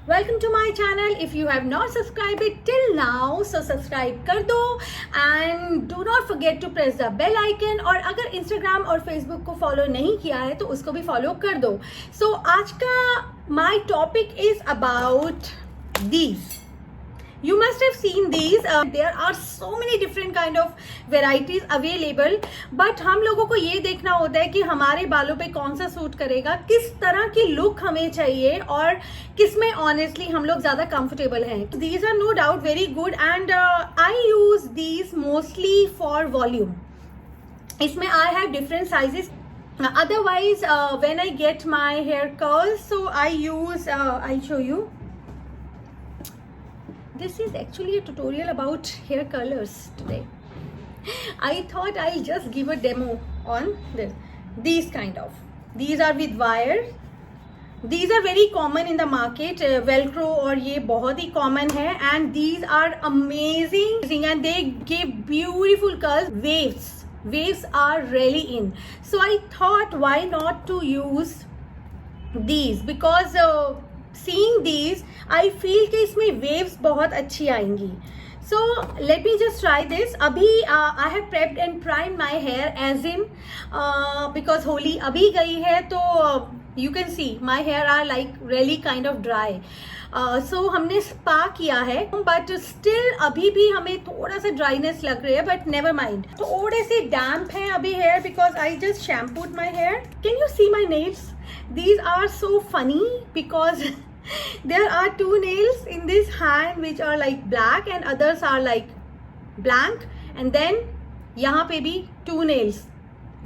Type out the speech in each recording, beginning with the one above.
Welcome to my channel. If you have not subscribe it till now so subscribe कर दो and do not forget to press the bell icon. और अगर Instagram और Facebook को follow नहीं किया है तो उसको भी फॉलो कर दो. सो आज का my topic is about these. You must have seen these. There are so many different kind of varieties available. But हम लोगों को ये देखना होता है कि हमारे बालों पे कौन सा सूट करेगा, किस तरह की लुक हमें चाहिए और किस में ऑनेस्टली हम लोग ज़्यादा कंफर्टेबल हैं. These are no doubt very good and I use these mostly for volume. इसमें I have different sizes. Otherwise, when I get my hair curls, so I use, I'll show you. This is actually a tutorial about hair colors today. I thought I'll just give a demo on this. These kind of. These are with wire. These are very common in the market. Velcro और ये बहुत ही common है. And these are amazing and they give beautiful curls. Waves. Waves are really in. So I thought why not to use these because seeing these I feel कि इसमें waves बहुत अच्छी आएंगी. So let me just try this. अभी I have prepped and primed my hair as in because Holi अभी गई है तो you can see my hair are like really kind of dry. So हमने स्पा किया है but still अभी भी हमें थोड़ा सा dryness लग रही है but never mind. थोड़े से damp हैं अभी hair because I just shampooed my hair. Can you see my nails? These are so funny because there are two nails in this hand which are like black and others are like blank and then यहाँ पे भी two nails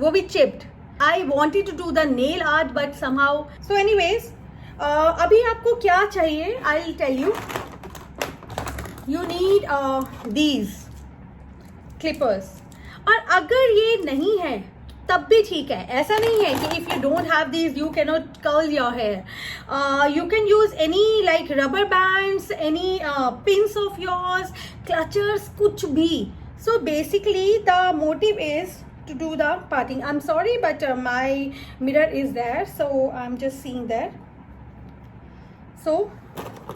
वो भी chipped. I wanted to do the nail art but somehow so anyways अभी आपको क्या चाहिए I'll tell you. You need these clippers और अगर ये नहीं है तब भी ठीक है. ऐसा नहीं है कि if you don't have these you can not curl your hair. You can use any like rubber bands, any pins of yours, clutchers, कुछ भी. So basically the motive is to do the parting. I'm sorry but my mirror is there so I'm just seeing there. So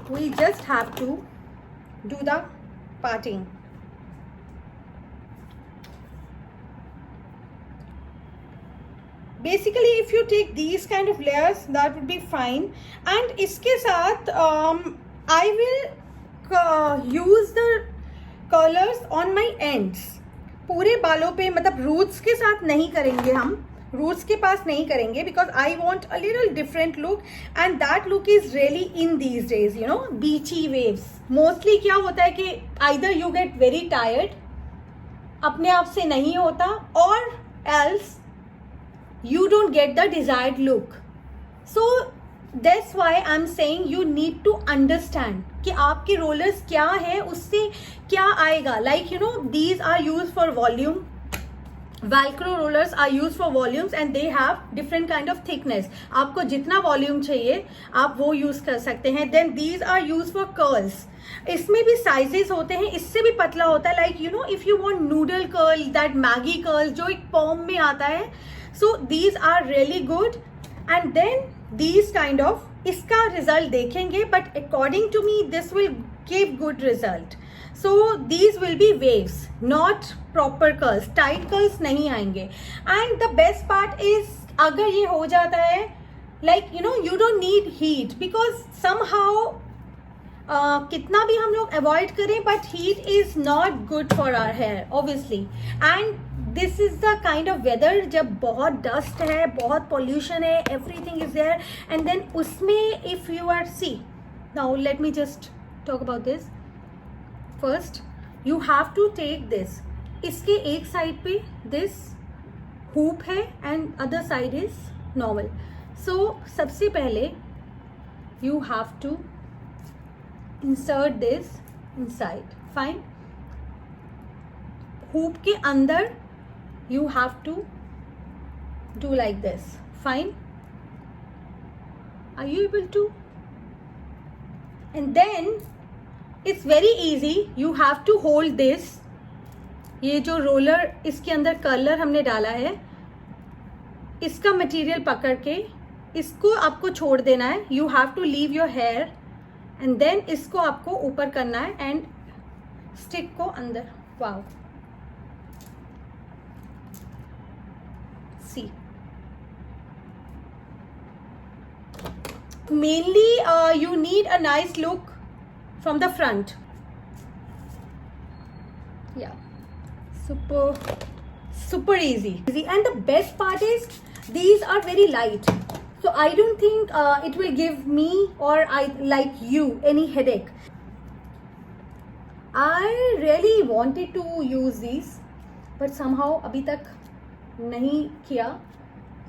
we just have to do the parting. Basically if you take these kind of layers that would be fine and इसके साथ I will use the colors on my ends. पूरे बालों पे मतलब roots के साथ नहीं करेंगे हम, रूट्स के पास नहीं करेंगे because I want a little different look and that look is really in these days, you know, beachy waves. Mostly क्या होता है कि either you get very tired, अपने आप से नहीं होता, or else you don't get the desired look. So that's why I'm saying you need to understand कि आपके rollers क्या है, उससे क्या आएगा. Like you know these are used for volume. Velcro rollers are used for volumes and they have different kind of thickness. आपको जितना volume चाहिए आप वो use कर सकते हैं. Then these are used for curls. इसमें भी sizes होते हैं, इससे भी पतला होता है. Like you know if you want noodle curl, that Maggi curl जो एक perm में आता है. So these are really good and then these kind of इसका result देखेंगे but according to me this will give good result. So these will be waves, not proper curls. Tight curls नहीं आएंगे. And the best part is अगर ये हो जाता है like you know you don't need heat because somehow कितना भी हम लोग avoid करें but heat is not good for our hair obviously. And this is the kind of weather जब बहुत dust है, बहुत pollution है, everything is there and then उसमें if you are see now let me just talk about this. First you have to take this. इसके एक side पे this hoop है and other side is normal. So सबसे पहले you have to insert this inside. Fine. hoop के अंदर you have to do like this. Fine. Are you able to? And then it's very easy. You have to hold this. ये जो roller इसके अंदर colour हमने डाला है इसका मटेरियल पकड़ के इसको आपको छोड़ देना है. You have to leave your hair and then इसको आपको ऊपर करना है एंड स्टिक को अंदर. Wow, see. Mainly you need a nice look from the front. Yeah, super easy. And the best part is these are very light, so I don't think it will give me or I like you any headache. I really wanted to use these but somehow abhi tak nahi kiya,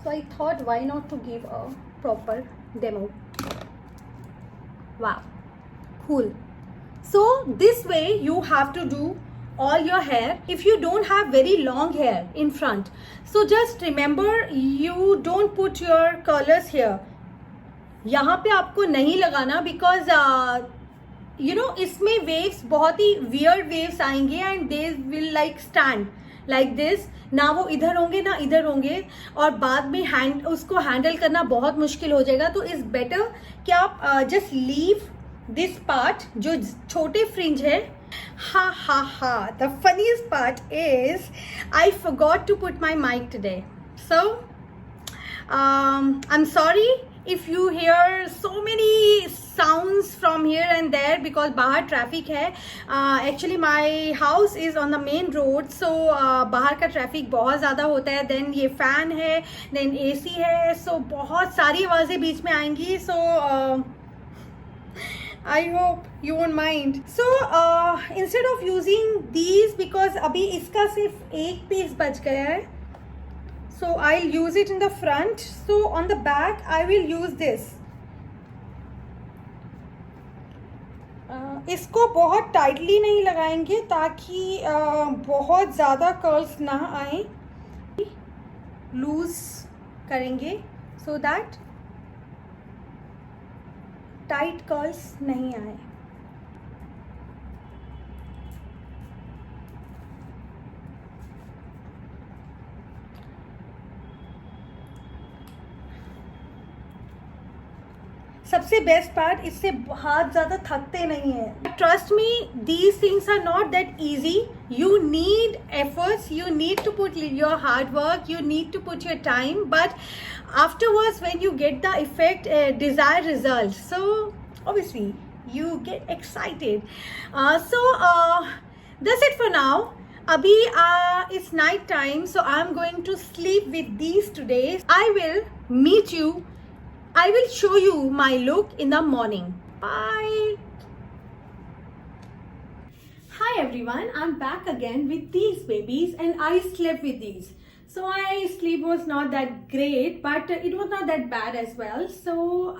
so I thought why not to give a proper demo. Wow, cool. So this way you have to do all your hair. If you don't have very long hair in front, so just remember you don't put your curlers here. यहाँ पे आपको नहीं लगाना because you know इसमें waves बहुत ही weird waves आएंगे and they will like stand like this. ना वो इधर होंगे ना इधर होंगे और बाद में उसको हैंडल करना बहुत मुश्किल हो जाएगा. तो इज बेटर कि आप जस्ट लीव दिस पार्ट जो छोटे फ्रिंज है. ha, the funniest part is I forgot to put my mic today, so I'm sorry if you hear so many sounds from here and there because बाहर traffic है. Actually my house is on the main road, so बाहर का traffic बहुत ज़्यादा होता है. then ये fan है, then AC है, so बहुत सारी आवाज़ें बीच में आएंगी. so I hope you won't mind. So instead of using these because अभी इसका सिर्फ एक पीस बच गया है, so I'll use it in the front. So on the back I will use this. इसको बहुत टाइटली नहीं लगाएंगे ताकि बहुत ज़्यादा कर्ल्स ना आए. लूज करेंगे so that टाइट कर्ल्स नहीं आए. सबसे बेस्ट पार्ट, इससे हाथ ज़्यादा थकते नहीं है. Trust me, these things are not that easy. You need efforts, you need to put your hard work, you need to put your time, but afterwards when you get the effect, desired results, so obviously you get excited. So that's it for now. Abhi it's night time, so I'm going to sleep with these today. I will show you my look in the morning. Bye. Hi everyone, I'm back again with these babies and I slept with these. So my sleep was not that great, but it was not that bad as well. So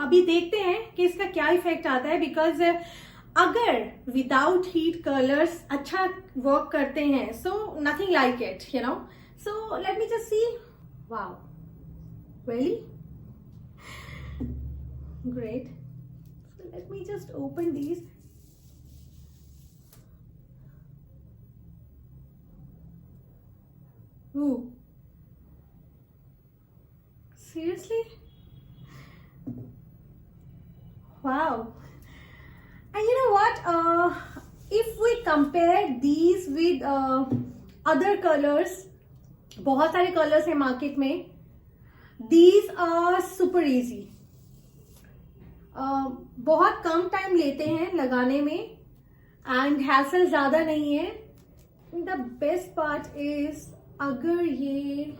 अभी देखते हैं कि इसका क्या effect आता है, because अगर without heat curlers अच्छा work करते हैं, so nothing like it, you know. So let me just see. Wow, really? Great. So let me just open these. Ooh. Seriously? Wow. And you know what? If we compare these with other colors, बहुत सारे colors हैं market में. These are super easy. बहुत कम time लेते हैं लगाने में and hassle ज़्यादा नहीं है. द बेस्ट पार्ट इज अगर ये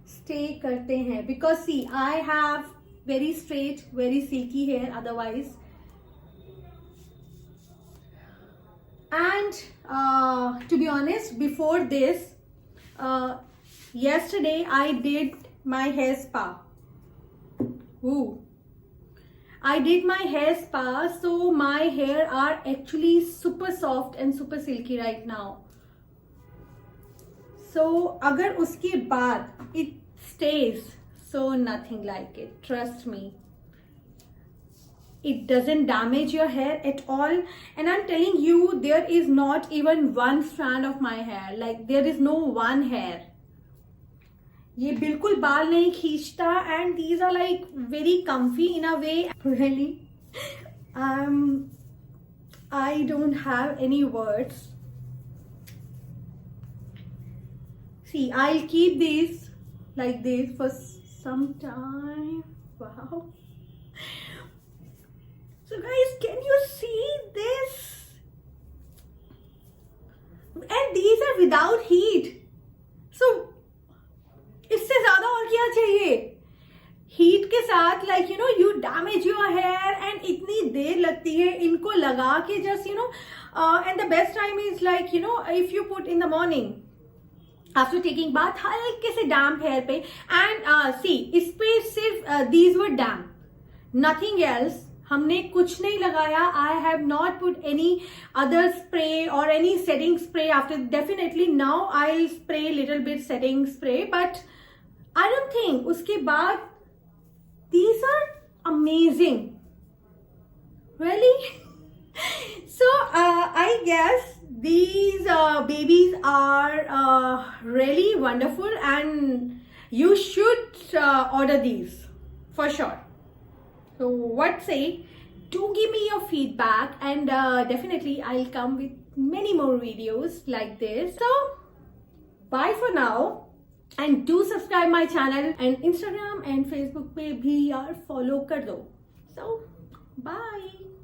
स्टे करते हैं, because see I have very straight very silky hair otherwise, and to be honest before this yesterday I did my hair spa. Ooh. I did my hair spa, so my hair are actually super soft and super silky right now. So अगर उसके बाद it stays, so nothing like it. Trust me. It doesn't damage your hair at all. And I'm telling you, there is not even one strand of my hair. Like there is no one hair. ये बिल्कुल बाल नहीं खींचता and these are like very comfy in a way. Really, I don't have any words. See, I'll keep these like this for some time. Wow. So guys, can you see this? And these are without heat. So इससे ज़्यादा और क्या चाहिए? Heat के साथ like you know you damage your hair and इतनी देर लगती है इनको लगा के just you know and the best time is like you know if you put in the morning after taking bath हल्के से damp hair पे and see इस पे सिर्फ these were damp nothing else हमने कुछ नहीं लगाया. I have not put any other spray or any setting spray after. Definitely now I'll spray little bit setting spray but I don't think उसके बाद these are amazing. Really? So I guess these babies are really wonderful and you should order these for sure. So what say? Do give me your feedback and definitely I'll come with many more videos like this. So bye for now and do subscribe my channel and Instagram and Facebook पे भी यार follow कर दो. So bye.